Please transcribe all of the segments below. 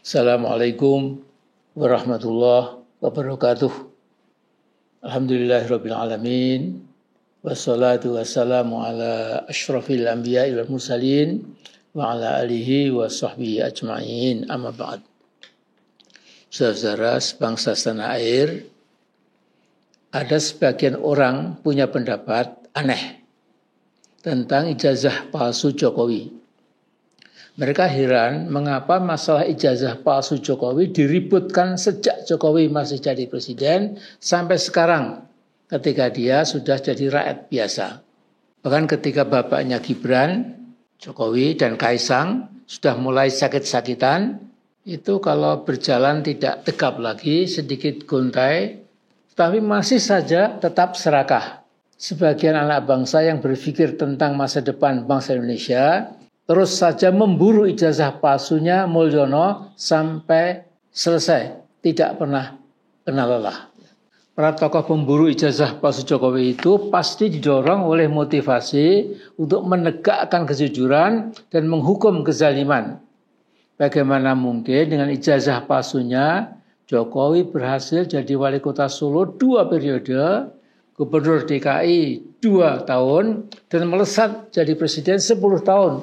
Assalamualaikum warahmatullahi wabarakatuh. Alhamdulillahirabbil alamin. Wassalatu wassalamu ala asyrafil anbiya'i wal mursalin wa ala alihi wa sahbihi ajma'in. Amma ba'd. Saudara sebangsa setanah air, ada sebagian orang punya pendapat aneh tentang ijazah palsu Jokowi. Mereka heran mengapa masalah ijazah palsu Jokowi diributkan sejak Jokowi masih jadi presiden sampai sekarang ketika dia sudah jadi rakyat biasa. Bahkan ketika bapaknya Gibran, Jokowi dan Kaisang sudah mulai sakit-sakitan, itu kalau berjalan tidak tegap lagi, sedikit gontai, tapi masih saja tetap serakah. Sebagian anak bangsa yang berpikir tentang masa depan bangsa Indonesia terus saja memburu ijazah palsunya Mulyono sampai selesai, tidak pernah kenal lelah. Para tokoh pemburu ijazah palsu Jokowi itu pasti didorong oleh motivasi untuk menegakkan kejujuran dan menghukum kezaliman. Bagaimana mungkin dengan ijazah palsunya Jokowi berhasil jadi wali kota Solo 2 periode, gubernur DKI 2 tahun, dan melesat jadi presiden 10 tahun.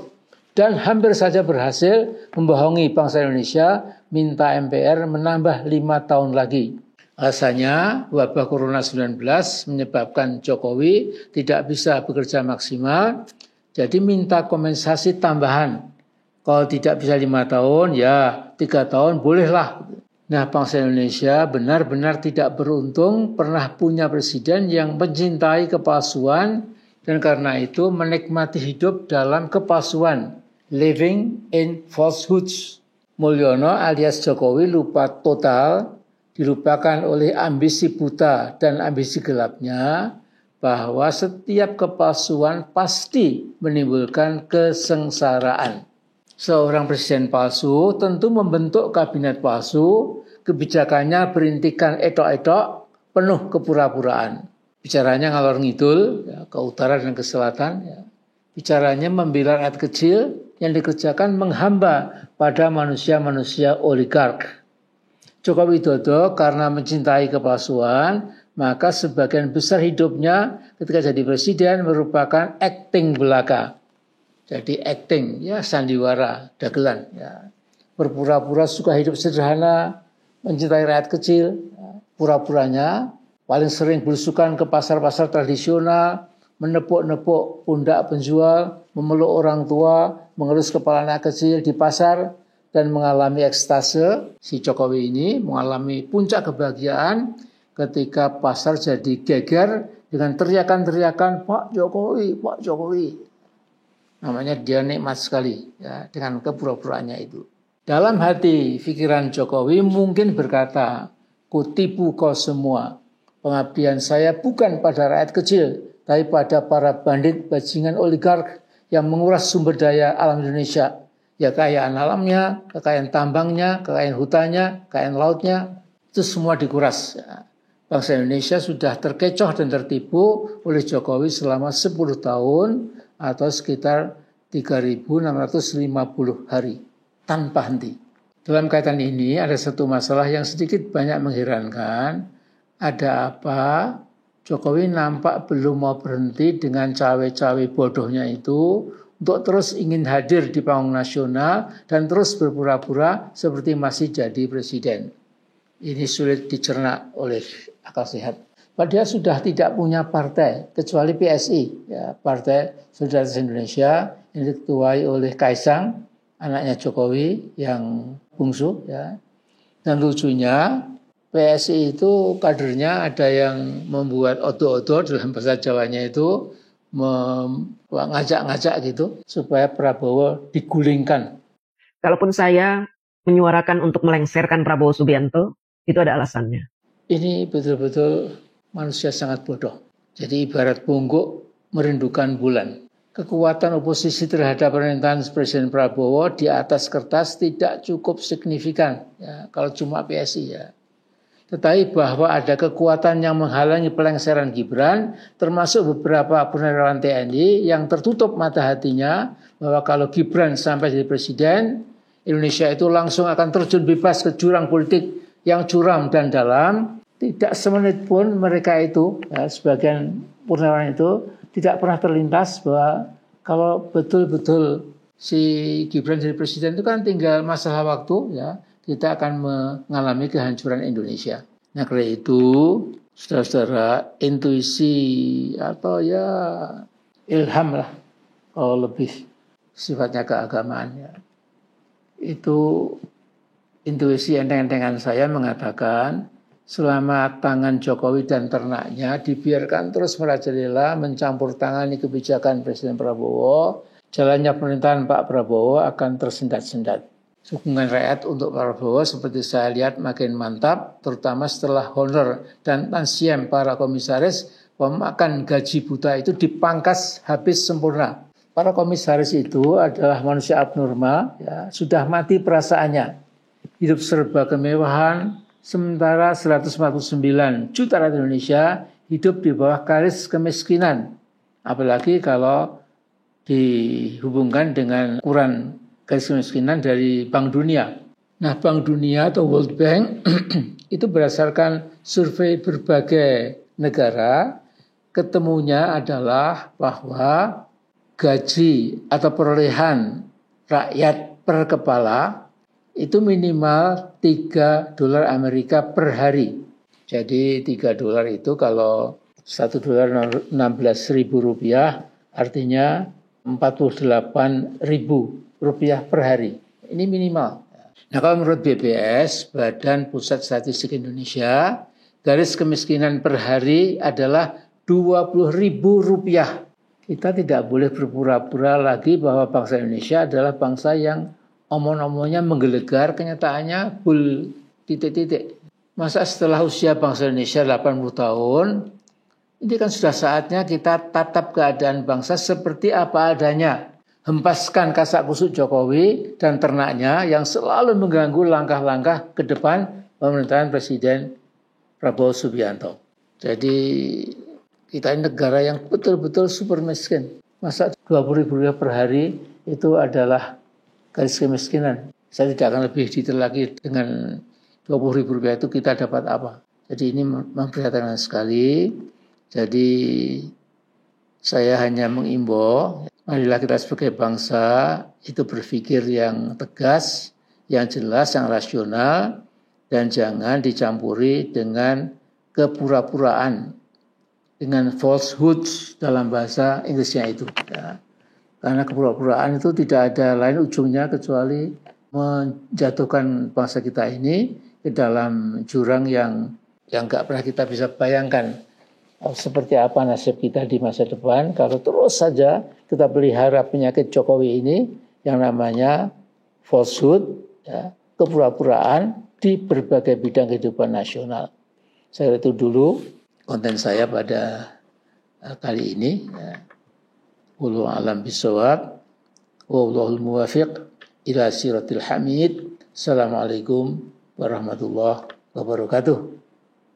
Dan hampir saja berhasil membohongi bangsa Indonesia, minta MPR menambah 5 tahun lagi. Alasannya wabah Corona 19 menyebabkan Jokowi tidak bisa bekerja maksimal, jadi minta kompensasi tambahan. Kalau tidak bisa 5 tahun, ya 3 tahun bolehlah. Nah, bangsa Indonesia benar-benar tidak beruntung pernah punya presiden yang mencintai kepalsuan dan karena itu menikmati hidup dalam kepalsuan. Living in falsehoods. Mulyono alias Jokowi lupa total, dilupakan oleh ambisi buta dan ambisi gelapnya, bahwa setiap kepalsuan pasti menimbulkan kesengsaraan. Seorang presiden palsu tentu membentuk kabinet palsu, kebijakannya berintikan etok-etok, penuh kepura-puraan. Bicaranya ngalor ngidul, ya, ke utara dan ke selatan. Ya. Bicaranya membela rakyat kecil, yang dikerjakan menghamba pada manusia-manusia oligark. Joko Widodo karena mencintai kepalsuan, maka sebagian besar hidupnya ketika jadi presiden merupakan acting belaka. Jadi acting, ya sandiwara, dagelan. Ya. Berpura-pura suka hidup sederhana, mencintai rakyat kecil, ya. Pura-puranya paling sering belusukan ke pasar-pasar tradisional, menepuk-nepuk pundak penjual, memeluk orang tua, mengelus kepala anak kecil di pasar, dan mengalami ekstase. Si Jokowi ini mengalami puncak kebahagiaan ketika pasar jadi geger dengan teriakan-teriakan, Pak Jokowi, Pak Jokowi. Namanya dia nikmat sekali ya, dengan kepura-puraannya itu. Dalam hati pikiran Jokowi mungkin berkata, kutipu kau semua. Pengabdian saya bukan pada rakyat kecil, tapi pada para bandit bajingan oligark yang menguras sumber daya alam Indonesia. Ya kekayaan alamnya, kekayaan tambangnya, kekayaan hutannya, kekayaan lautnya, itu semua dikuras. Ya. Bangsa Indonesia sudah terkecoh dan tertipu oleh Jokowi selama 10 tahun atau sekitar 3.650 hari tanpa henti. Dalam kaitan ini ada satu masalah yang sedikit banyak mengherankan. Ada apa? Jokowi nampak belum mau berhenti dengan cawe-cawe bodohnya itu untuk terus ingin hadir di panggung nasional dan terus berpura-pura seperti masih jadi presiden. Ini sulit dicerna oleh akal sehat. Padahal sudah tidak punya partai kecuali PSI, ya, Partai Solidaritas Indonesia, yang diketuai oleh Kaisang, anaknya Jokowi yang bungsu. Ya. Dan lucunya PSI itu kadernya ada yang membuat odo-odo dalam bahasa Jawanya itu ngajak-ngajak gitu supaya Prabowo digulingkan. Kalaupun saya menyuarakan untuk melengsarkan Prabowo Subianto, itu ada alasannya. Ini betul-betul manusia sangat bodoh. Jadi ibarat pungguk merindukan bulan. Kekuatan oposisi terhadap pemerintahan Presiden Prabowo di atas kertas tidak cukup signifikan. Ya, kalau cuma PSI ya. Tetapi bahwa ada kekuatan yang menghalangi pelengseran Gibran, termasuk beberapa purnawirawan TNI yang tertutup mata hatinya bahwa kalau Gibran sampai jadi presiden, Indonesia itu langsung akan terjun bebas ke jurang politik yang curam dan dalam. Tidak semenit pun mereka itu, ya, sebagian purnawirawan itu tidak pernah terlintas bahwa kalau betul-betul si Gibran jadi presiden itu kan tinggal masalah waktu, ya, kita akan mengalami kehancuran Indonesia. Nah, karena itu saudara-saudara, intuisi atau ya ilham lah, kalau lebih sifatnya keagamaan, ya. Itu intuisi enteng-entengan saya mengatakan selama tangan Jokowi dan ternaknya dibiarkan terus merajalela mencampur tangani kebijakan Presiden Prabowo, jalannya pemerintahan Pak Prabowo akan tersendat-sendat. Dukungan rakyat untuk Pak Prabowo seperti saya lihat makin mantap, terutama setelah honor dan tansiem para komisaris pemakan gaji buta itu dipangkas habis sempurna. Para komisaris itu adalah manusia abnormal, ya, sudah mati perasaannya. Hidup serba kemewahan, sementara 149 juta rakyat Indonesia hidup di bawah garis kemiskinan. Apalagi kalau dihubungkan dengan ukuran garis kemiskinan dari Bank Dunia. Nah, Bank Dunia atau World Bank itu berdasarkan survei berbagai negara, ketemunya adalah bahwa gaji atau perolehan rakyat per kepala itu minimal $3 Amerika per hari. Jadi $3 itu kalau $1 $16.000 artinya Rp48.000 per hari. Ini minimal. Nah, kalau menurut BPS, Badan Pusat Statistik Indonesia, garis kemiskinan per hari adalah Rp20.000. Kita tidak boleh berpura-pura lagi bahwa bangsa Indonesia adalah bangsa yang omong-omongnya menggelegar, kenyataannya titik-titik. Masa setelah usia bangsa Indonesia 80 tahun, ini kan sudah saatnya kita tatap keadaan bangsa seperti apa adanya. Hempaskan kasak kusuk Jokowi dan ternaknya yang selalu mengganggu langkah-langkah ke depan pemerintahan Presiden Prabowo Subianto. Jadi kita ini negara yang betul-betul super miskin. Masa Rp20.000 per hari itu adalah garis kemiskinan. Saya tidak akan lebih detail lagi dengan Rp20.000 itu kita dapat apa. Jadi ini memprihatinkan sekali. Jadi saya hanya mengimbau, marilah kita sebagai bangsa itu berpikir yang tegas, yang jelas, yang rasional, dan jangan dicampuri dengan kepura-puraan, dengan falsehood dalam bahasa Inggrisnya itu. Ya. Karena kepura-puraan itu tidak ada lain ujungnya kecuali menjatuhkan bangsa kita ini ke dalam jurang yang nggak pernah kita bisa bayangkan. Seperti apa nasib kita di masa depan kalau terus saja kita pelihara penyakit Jokowi ini yang namanya falsehood, ya, kepura-puraan di berbagai bidang kehidupan nasional. Saya itu dulu konten saya pada kali ini. Wallahu a'lam bishawab. Wallahul muwaffiq ila siratil hamid. Assalamualaikum warahmatullahi wabarakatuh.